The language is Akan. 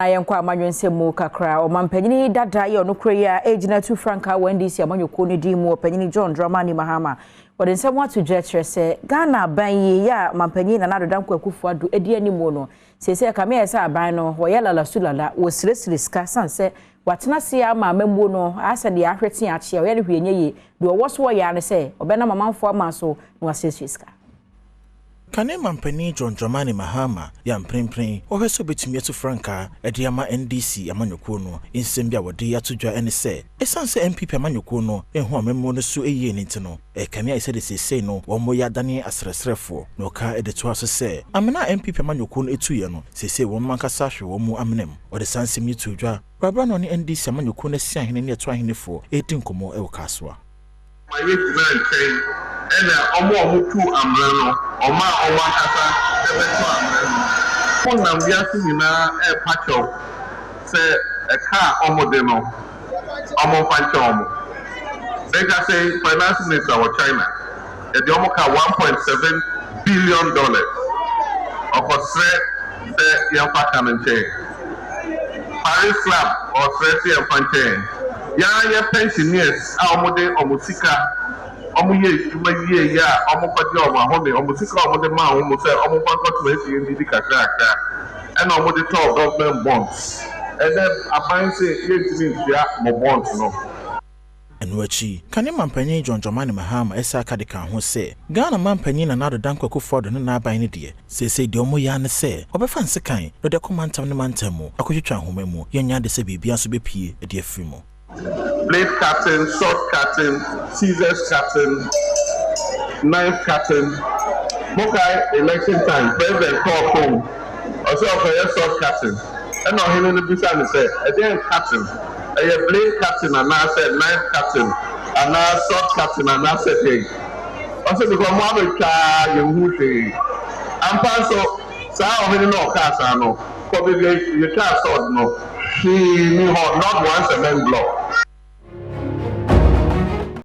Ayenkwa amanwense mu kakra o mampanyini dada ye onokure ya ejina tu franka wandisi amanyoko ne di mu opanyini John Dramani Mahama wode nsem watu dwetire se Ghana ban yi ya mampanyini na nadodan Akuffo-Addo edi animu no sese ka me yesa aban no wo yelala sulala wo siresire ska sanse watena se ya ma mamuo no asa de ahwete ya chia wo yele hwenye ye de wo so ya ne se obena mamanfo amaso no wasese ska Kane mampani John Dramani Mahama ya mprempren ohweso betumi to franka ediama NDC amanyoko no insembia wode ya todwa ene se esanse MPP amanyoko no ehu amemo no so eyi enti no ekame aise de sese no wo mo ya dane asresrefo no ka edeto aso se amena MPP amanyoko no etuye no sese wo mankasa hwe wo mu amnem wode sanse mi todwa babra no ne NDC amanyoko no si ahene ne eto ahene fo edi nkomo ewo kaswa omo tu amrano oma kasa ebeto amrano konna mbiasi nyina pacho se eka omo de no omo pancho omo they can say finance minister of China the omo ka 1.7 billion of a se yampa kamenche Paris Club or se yampa ya pensioners a omo de omusika ye ya omukwaje omahome omusika omode ma omo se omukwato esi ndi kakaka and omode top government bonds and then abanse yetimi ntia mo bonds no enwachi kane mampanyin John Dramani Mahama esa kadeka ho se Ghana mampanyin na nadodan Akuffo-Addo na aban ne de sese de omo ya ne se obefa nsekan no de komantam ne mantamu akotwetwa homa mu yenya de se bibia so bepie de afimo blade cutting, sword cutting, scissors cutting, knife cutting. Mokai election time, president call home. Also for sword cutting. And now he no bisa me say, again cutting. A blade cutting and I said knife cutting and now sword cutting and I said hey. Also because mo abeka ye hu hwe. Ampa so sa o no cast no. Ko be you cast sword no. He me not once a men block.